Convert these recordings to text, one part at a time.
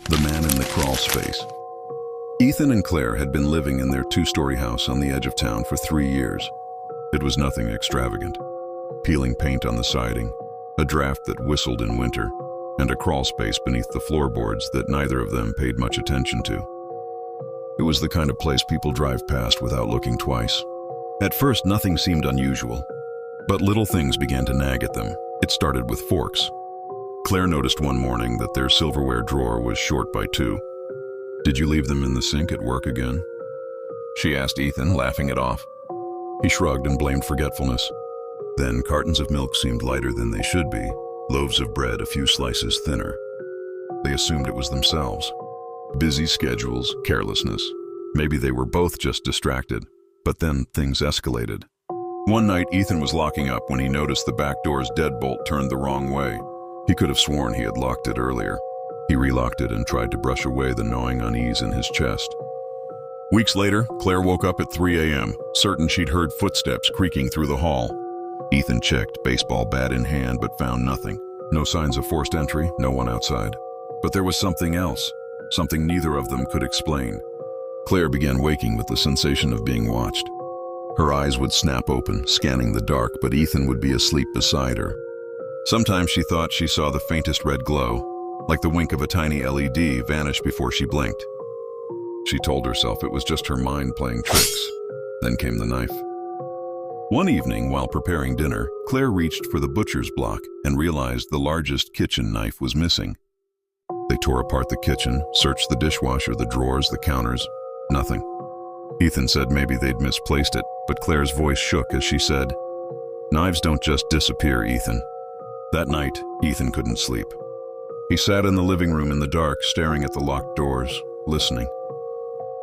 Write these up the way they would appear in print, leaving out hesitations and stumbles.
The Man in the Crawl Space. Ethan and Claire had been living in their two-story house on the edge of town for 3 years. It was nothing extravagant. Peeling paint on the siding, a draft that whistled in winter, and a crawl space beneath the floorboards that neither of them paid much attention to. It was the kind of place people drive past without looking twice. At first, nothing seemed unusual, but little things began to nag at them. It started with forks. Claire noticed one morning that their silverware drawer was short by 2. "Did you leave them in the sink at work again?" she asked Ethan, laughing it off. He shrugged and blamed forgetfulness. Then cartons of milk seemed lighter than they should be, loaves of bread a few slices thinner. They assumed it was themselves. Busy schedules, carelessness. Maybe they were both just distracted, but then things escalated. One night, Ethan was locking up when he noticed the back door's deadbolt turned the wrong way. He could have sworn he had locked it earlier. He relocked it and tried to brush away the gnawing unease in his chest. Weeks later, Claire woke up at 3 a.m., certain she'd heard footsteps creaking through the hall. Ethan checked, baseball bat in hand, but found nothing. No signs of forced entry, no one outside. But there was something else, something neither of them could explain. Claire began waking with the sensation of being watched. Her eyes would snap open, scanning the dark, but Ethan would be asleep beside her. Sometimes she thought she saw the faintest red glow, like the wink of a tiny LED, vanish before she blinked. She told herself it was just her mind playing tricks. Then came the knife. One evening, while preparing dinner, Claire reached for the butcher's block and realized the largest kitchen knife was missing. They tore apart the kitchen, searched the dishwasher, the drawers, the counters. Nothing. Ethan said maybe they'd misplaced it, but Claire's voice shook as she said, "Knives don't just disappear, Ethan." That night, Ethan couldn't sleep. He sat in the living room in the dark, staring at the locked doors, listening.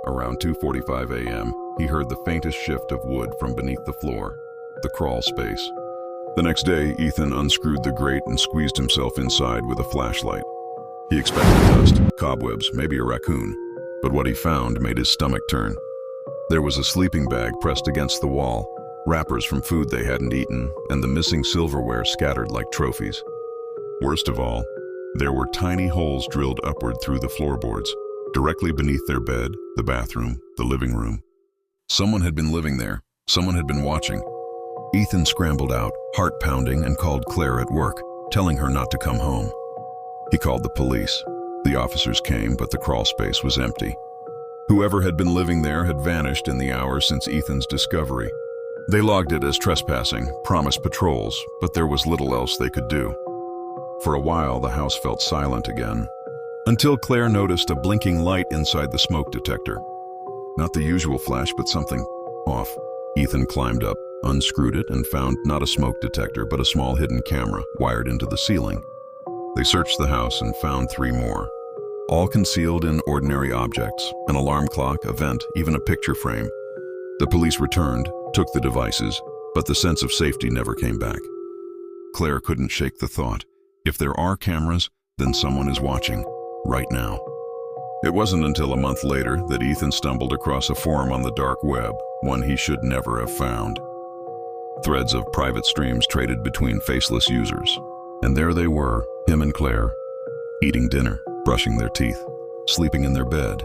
Around 2:45 a.m., he heard the faintest shift of wood from beneath the floor, the crawl space. The next day, Ethan unscrewed the grate and squeezed himself inside with a flashlight. He expected dust, cobwebs, maybe a raccoon, but what he found made his stomach turn. There was a sleeping bag pressed against the wall, wrappers from food they hadn't eaten, and the missing silverware scattered like trophies. Worst of all, there were tiny holes drilled upward through the floorboards, directly beneath their bed, the bathroom, the living room. Someone had been living there. Someone had been watching. Ethan scrambled out, heart pounding, and called Claire at work, telling her not to come home. He called the police. The officers came, but the crawl space was empty. Whoever had been living there had vanished in the hours since Ethan's discovery. They logged it as trespassing, promised patrols, but there was little else they could do. For a while, the house felt silent again, until Claire noticed a blinking light inside the smoke detector. Not the usual flash, but something off. Ethan climbed up, unscrewed it, and found not a smoke detector, but a small hidden camera wired into the ceiling. They searched the house and found 3 more, all concealed in ordinary objects, an alarm clock, a vent, even a picture frame. The police returned, took the devices, but the sense of safety never came back. Claire couldn't shake the thought, if there are cameras, then someone is watching, right now. It wasn't until a month later that Ethan stumbled across a forum on the dark web, one he should never have found. Threads of private streams traded between faceless users. And there they were, him and Claire, eating dinner, brushing their teeth, sleeping in their bed.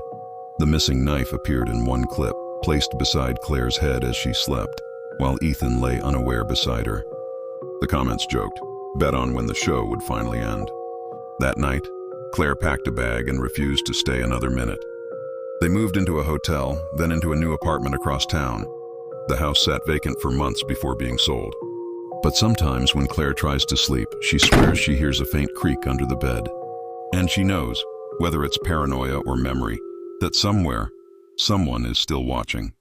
The missing knife appeared in one clip, placed beside Claire's head as she slept, while Ethan lay unaware beside her. The comments joked, bet on when the show would finally end. That night, Claire packed a bag and refused to stay another minute. They moved into a hotel, then into a new apartment across town. The house sat vacant for months before being sold. But sometimes when Claire tries to sleep, she swears she hears a faint creak under the bed. And she knows, whether it's paranoia or memory, that somewhere, someone is still watching.